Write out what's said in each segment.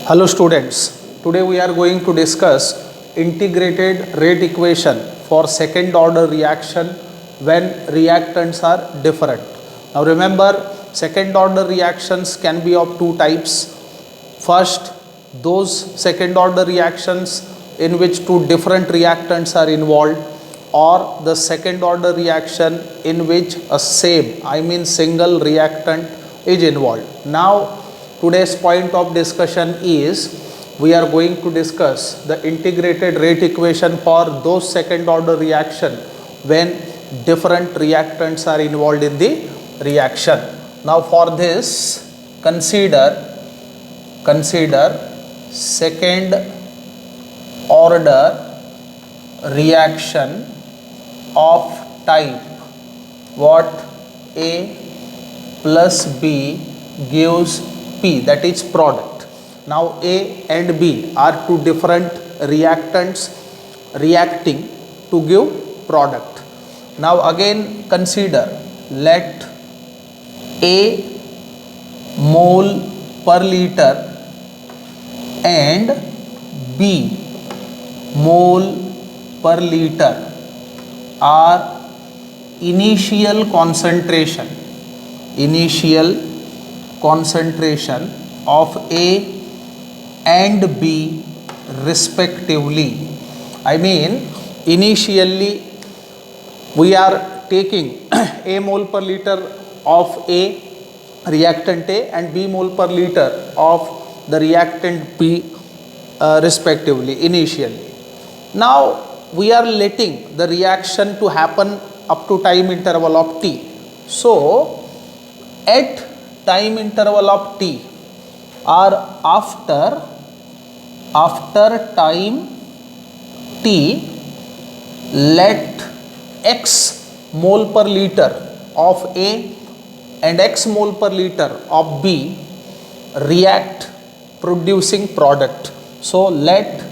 Hello students, today we are going to discuss integrated rate equation for second order reaction when reactants are different. Now remember, second order reactions can be of two types. First, those second order reactions in which two different reactants are involved, or the second order reaction in which a single reactant is involved. Now today's point of discussion is we are going to discuss the integrated rate equation for those second order reaction when different reactants are involved in the reaction. Now for this, consider second order reaction of type what A plus B gives P, that is product. Now A and B are two different reactants reacting to give product. Now again consider, let A mole per liter and B mole per liter are initial concentration of A and B respectively. I mean, initially we are taking A mole per liter of A reactant A and B mole per liter of the reactant B respectively initially. Now we are letting the reaction to happen up to time interval of T. So at time interval of T or after time T, let X mole per liter of A and X mole per liter of B react producing product. So let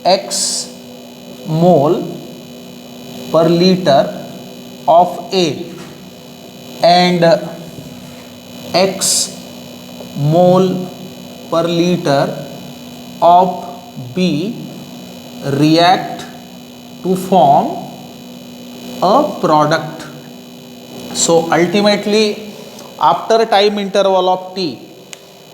X mole per liter of A and X mole per liter of B react to form a product. So ultimately, after time interval of T,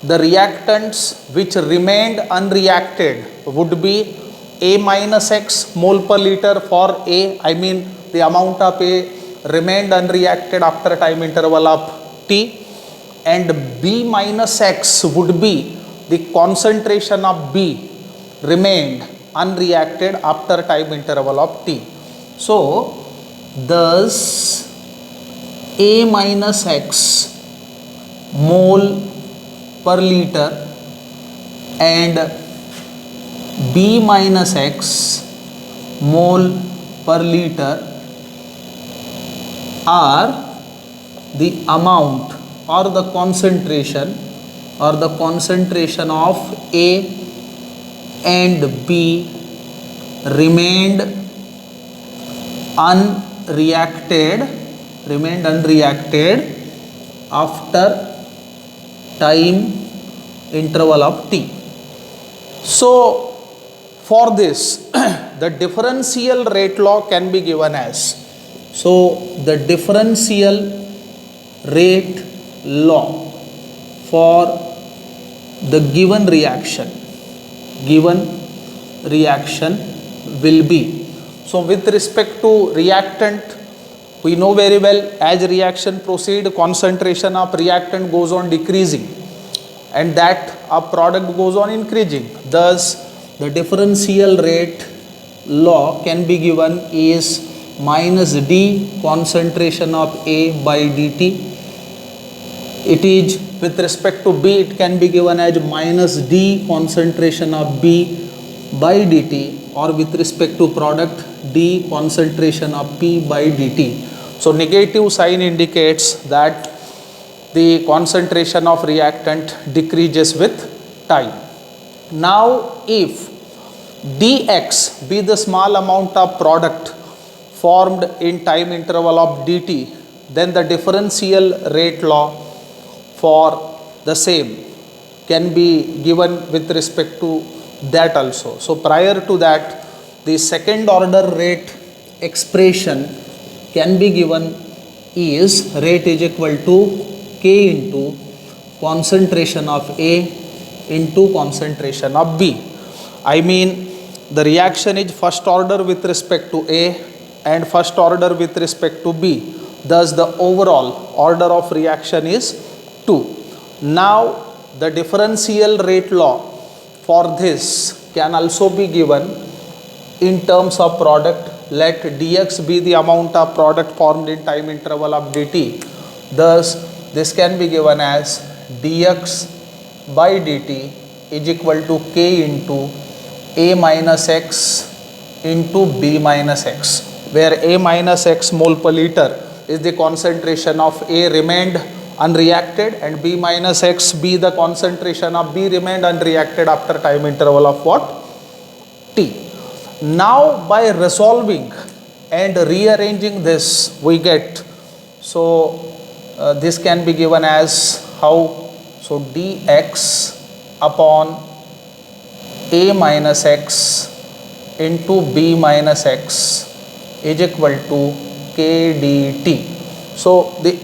the reactants which remained unreacted would be A minus X mole per liter for A, I mean the amount of A remained unreacted after time interval of T, and B minus X would be the concentration of B remained unreacted after time interval of T. So thus A minus X mole per liter and B minus X mole per liter are the amount or the concentration of A and B remained unreacted after time interval of T. So for this the differential rate law can be given as, so the differential rate law for the given reaction will be, so with respect to reactant, we know very well as reaction proceed, concentration of reactant goes on decreasing and that of product goes on increasing. Thus the differential rate law can be given is minus D concentration of A by dt. It is with respect to B, it can be given as minus D concentration of B by dt, or with respect to product D concentration of P by dt. So negative sign indicates that the concentration of reactant decreases with time. Now if dx be the small amount of product formed in time interval of dt, then the differential rate law for the same can be given with respect to that also. So prior to that, the second order rate expression can be given is rate is equal to K into concentration of A into concentration of B. I mean, the reaction is first order with respect to A and first order with respect to B. Thus, the overall order of reaction is 2. Now, the differential rate law for this can also be given in terms of product. Let dx be the amount of product formed in time interval of dt. Thus, this can be given as dx by dt is equal to k into a minus x into b minus x, where a minus x mole per liter is the concentration of A remained unreacted and B minus x be the concentration of B remained unreacted after time interval of what? T. Now by resolving and rearranging this we get, so this can be given as how? So dx upon A minus x into B minus x is equal to k dt. So the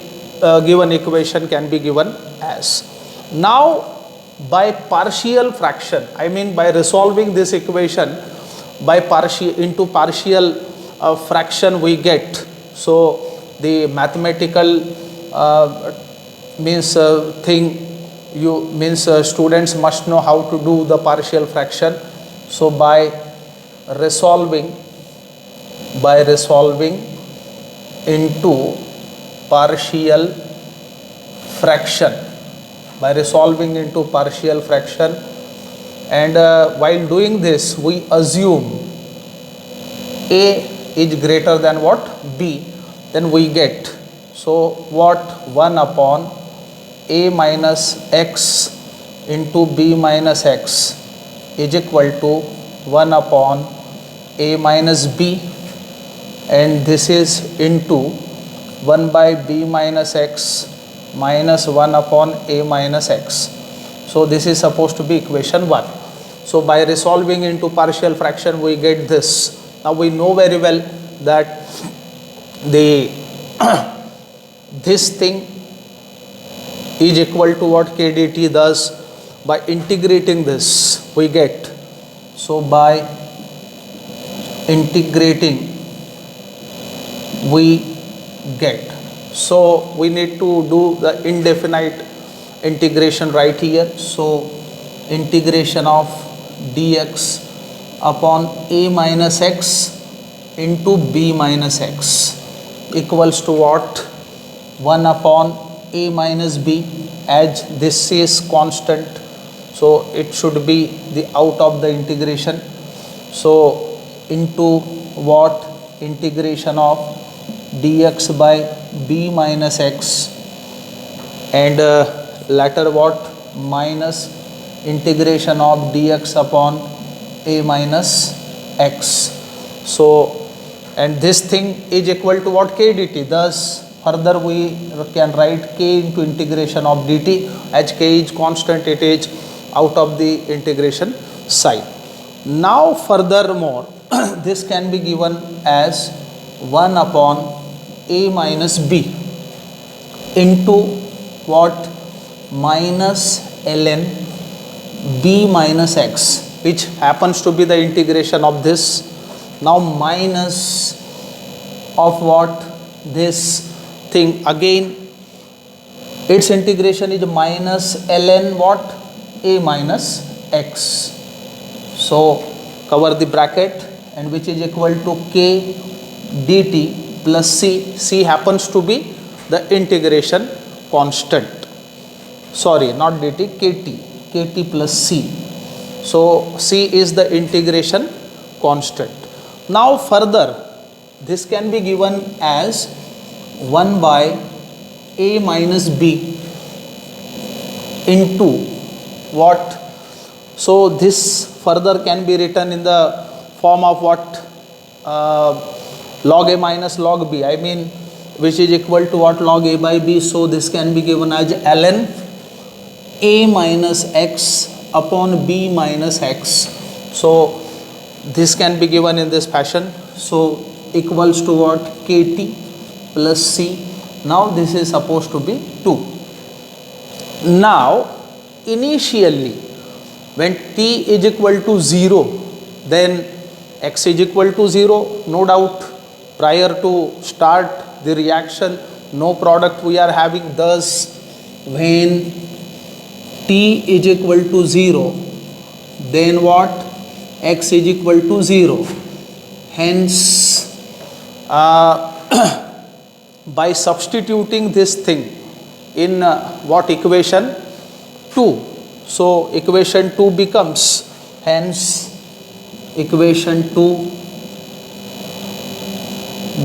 given equation can be given as. Now by partial fraction, I mean by resolving this equation by partial fraction we get. So the mathematical students must know how to do the partial fraction. So by resolving into partial fraction, and while doing this we assume A is greater than what? B, then we get, so what? 1 upon A minus x into B minus x is equal to 1 upon A minus B, and this is into 1 by B minus x minus 1 upon A minus x. So this is supposed to be equation 1. So by resolving into partial fraction we get this. Now we know very well that the this thing is equal to what? K dt. Thus by integrating this we get, so by integrating we get, so we need to do the indefinite integration right here. So integration of dx upon A minus x into B minus x equals to what? 1 upon A minus B, as this is constant, so it should be the out of the integration. So into what? Integration of dx by B minus x, and latter what? Minus integration of dx upon A minus x. So and this thing is equal to what? K dt. Thus further we can write k into integration of dt, as k is constant, it is out of the integration side. Now furthermore this can be given as 1 upon A minus B into what? Minus ln B minus x, which happens to be the integration of this. Now minus of what? This thing, again its integration is minus ln what? A minus x. So cover the bracket, and which is equal to k dt plus c happens to be the integration constant, sorry not dt, kt plus c. So c is the integration constant. Now further this can be given as 1 by A minus B into what? So this further can be written in the form of what? Log A minus log B, I mean, which is equal to what? Log A by B. So this can be given as ln A minus X upon B minus X. So this can be given in this fashion. So equals to what? KT plus C. Now this is supposed to be 2. Now initially when T is equal to 0, then X is equal to 0, no doubt. Prior to start the reaction, no product we are having. Thus when T is equal to 0, then what? X is equal to 0. Hence by substituting this thing in what equation? 2. So equation 2 becomes, hence equation 2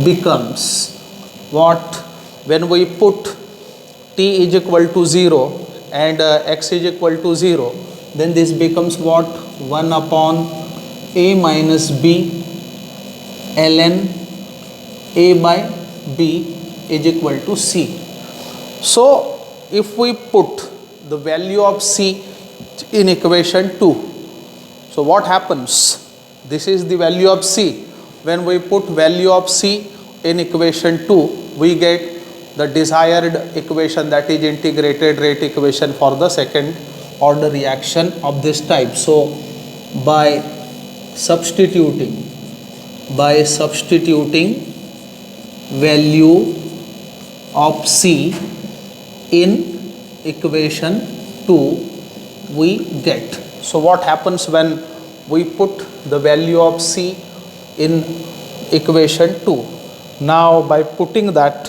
becomes what? When we put T is equal to 0 and X is equal to 0, then this becomes what? 1 upon A minus B ln A by B is equal to C. So if we put the value of C in equation 2, so what happens? This is the value of C. When we put value of C in equation 2, we get the desired equation, that is integrated rate equation for the second order reaction of this type. So by substituting value of C in equation 2, we get. So what happens when we put the value of C in equation 2? Now by putting that,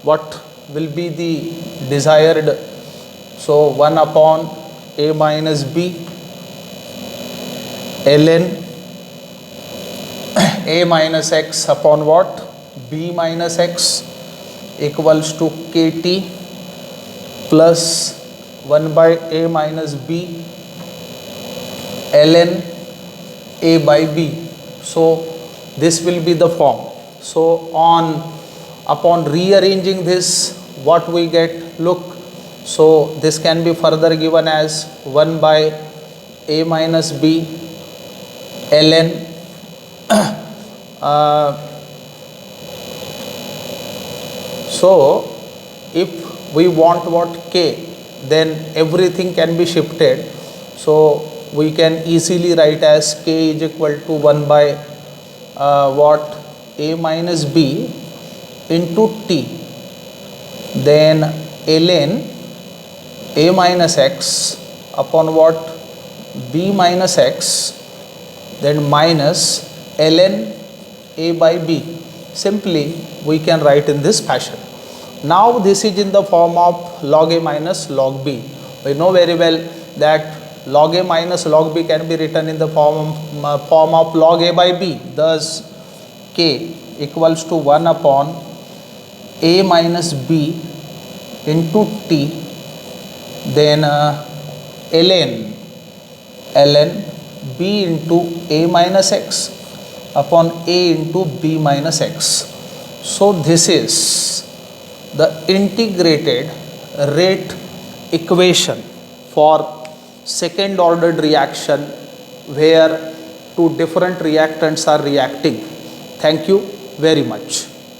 what will be the desired? So 1 upon A minus B ln A minus X upon what? B minus X equals to KT plus 1 by A minus B ln A by B. So this will be the form. So upon rearranging this, what we get? Look, so this can be further given as 1 by A minus B ln so if we want what? K, then everything can be shifted. So we can easily write as K is equal to 1 by what? A minus B into T, then ln A minus X upon what? B minus X, then minus ln A by B. Simply we can write in this fashion. Now this is in the form of log A minus log B. We know very well that log A minus log B can be written in the form of log A by B. Thus K equals to 1 upon A minus B into T, then ln B into A minus X upon A into B minus X. So this is the integrated rate equation for second ordered reaction where two different reactants are reacting. Thank you very much.